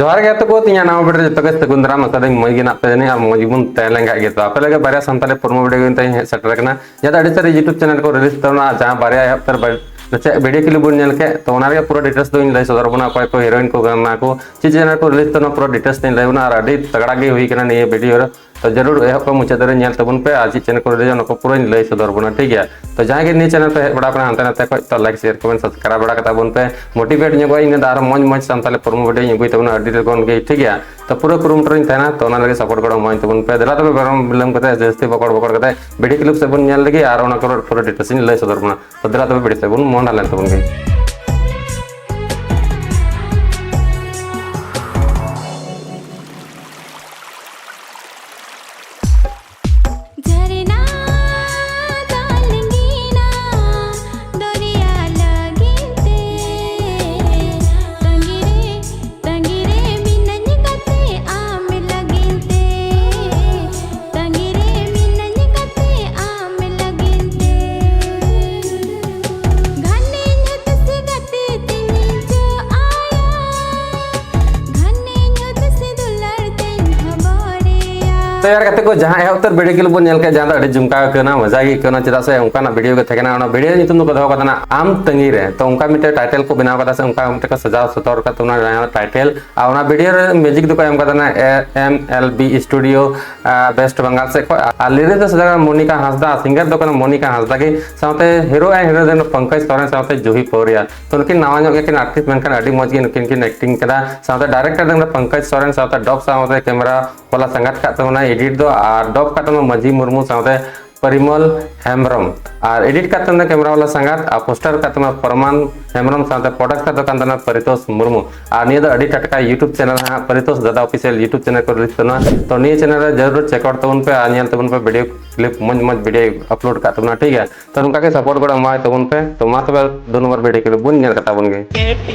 जोहार गे तो को तिया नाम वीडियो जतो के सगुंदरा मसादे मई गे नापे ने और मई बुन तेलें गे तो आपे लगे बारे संताले प्रोमो वीडियो गिन तई सेटर कना या अड़ी सारे यूट्यूब चैनल को रिलीज तोना जहां बारे हफ्तर वीडियो क्लिप बुन नेल के तो ओना रे पूरा डिटेल्स दो इन लई सदर बना कोई को हीरोइन को गाना को चीज चैनल को रिलीज तोना पूरा डिटेल्स दिन लई बना और अड़ी तगड़ा गे हुई कना ने वीडियो तो जरूर एह को मुचाद रे नेल तबन पे आज चैनल को रिलीज नको पूरा इन लई सदर बना ठीक है तो जहां के नी चैनल पे बड़ा अपना हंते नाते को तो लाइक शेयर कमेंट सब्सक्राइब बड़ा कता बन पे मोटिवेट nego इन दार मौज मौज संताले प्रोमो वीडियो nego तबन अड़ी रकोन गे ठीक है तो पूरा कुरुमटर इन थाना तो ओना लगे सपोर्ट करो मौज तबन पे दला तबे बरम बिलम कते जस्ती बकड़ बकड़ कते वीडियो क्लिप से बन नेल लगे और ओना को पूरा डिटेल्स इन लई सदर बना तो दला तबे वीडियो से बन मोन डालन तबन गे तो यार कहते को जहां एहतर वीडियो क्लिप बन नेल के जहां अड़ी जुमका कना मजा गे कना चदा से उनका वीडियो के थेकना ओना वीडियो नितुम को दहो कतना आम तंगी रे तो उनका मिटे टाइटल को बनाव कदा से उनका मिटे का सजाव सतौर का तुना टाइटल आ ओना वीडियो रे म्यूजिक दो को एम कदा MLB स्टूडियो वेस्ट बंगाल से को लिरिक्स तो सजा मोनिका हांसदा सिंगर दो कना मोनिका हांसदा के साथे हीरो ए हीरो देन पंकज सोरेन साथे जूही पौरिया तो उनकी नावा जो के आर्टिस्ट मेनकन अड़ी मौज गे उनकी एक्टिंग कदा साथे डायरेक्टर देन पंकज सोरेन साथे डॉब साथे कैमरा वाला संगत का तो एडिट दो और डॉप का मजी मुर्मू साथे परिमल हेम्ब्रम और एडिट का कैमरा वाला संगत और पोस्टर का परमान हेम्ब्रम साथे प्रोडक्ट का तो परितोष मुर्मू और निया अड़ी टटका यूट्यूब चैनल हाँ परितोष दादा ऑफिशियल यूट्यूब चैनल को रिलीज करना तो निया चैनल जरूर चेकआउट तबन पे और नेल तबन पे वीडियो क्लिप मज मज वीडियो अपलोड का तबना ठीक है तो उनका के सपोर्ट को एमा तबन पे तो मा तबे 2 नंबर वीडियो क्लिप बुन नेल कता बन गए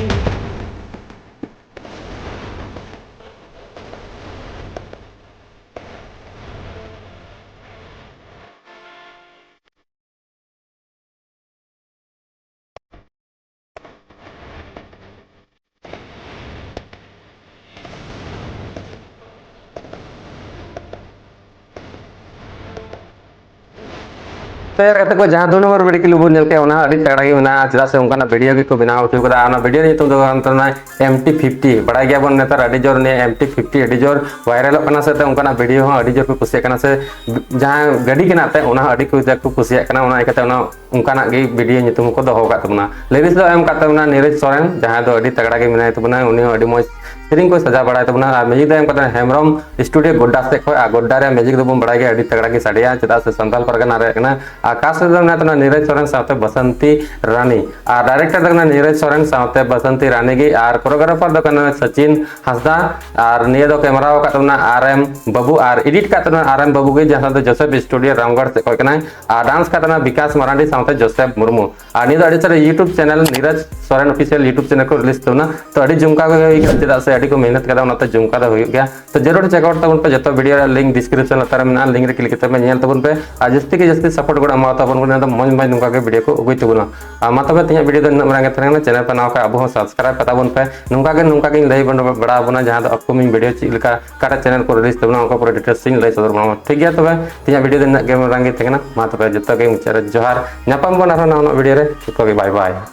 तो यार कहते को जहां 2 नंबर वीडियो क्लिप नेल के ओना अड़ी तगड़ा गे ना चदा से उनका वीडियो को बनाव उठू कदा ओना वीडियो नितुम दो अंतरना MT50 बड़ा गया बन नेतार अड़ी जोर ने MT50 अड़ी जोर वायरल कना से उनका वीडियो हो अड़ी जोर को कुसिया कना से जहां गाड़ी के नाते ओना अड़ी को कुसिया कना ओना इकते ओना उनका गे वीडियो नितुम को दहो का तबना लिरिक्स दो एम का तबना नीरज सोरेन जहां दो अड़ी तगड़ा गे मिनाय तबना उनी अड़ी मौज सेरिंग को सजा बड़ा तबना म्यूजिक एम का हेम्ब्रम स्टूडियो गोड्डा से खो गोड्डा रे म्यूजिक दो बम बड़ा गे अड़ी तगड़ा गे साडिया चदा से संताल परगना रे कना आकाश तो नीरज सोरेन साथे बसंती रानी और डायरेक्टर दो नीरज सोरेन साथे बसंती रानी गे और कोरियोग्राफर दो सचिन हांसदा और निया दो कैमरा का RM बाबू और एडिट का RM बाबू गे जहां तो जोसेफ स्टूडियो रामगढ़ से कोई और डांस का विकास मरांडी साथे जोसेफ मुर्मू और निया अड़ी सारे YouTube channel Neeraj Soren official YouTube channel को रिलीज तबना तो अड़ी जुमका को चदा से अड़ी को मेहनत कदा ओनाते जुमका दो गया तो जरूर चेकआउट तबन पे जतो वीडियो लिंक डिस्क्रिप्शन लतार में लिंक रे क्लिक करते में नेल तबन पे आज जस्ती के जस्ती सपोर्ट को एमा तबन को मौज मौज नुका के वीडियो को उगई तबना मा तबे तिया वीडियो दो नमरा के चैनल पे नाव का अब सब्सक्राइब कता बन पे नुका के लई बड़ा बना जहां तो अपकमिंग वीडियो चिलका काटा चैनल को रिलीज तबना उनका पूरा डिटेल्स सिंग लई सदर बना ठीक गया तबे तिया वीडियो दो गेम रंगी तकना मा तबे जतो के मुचार जोहार नापम बना वीडियो रे को बाय बाय।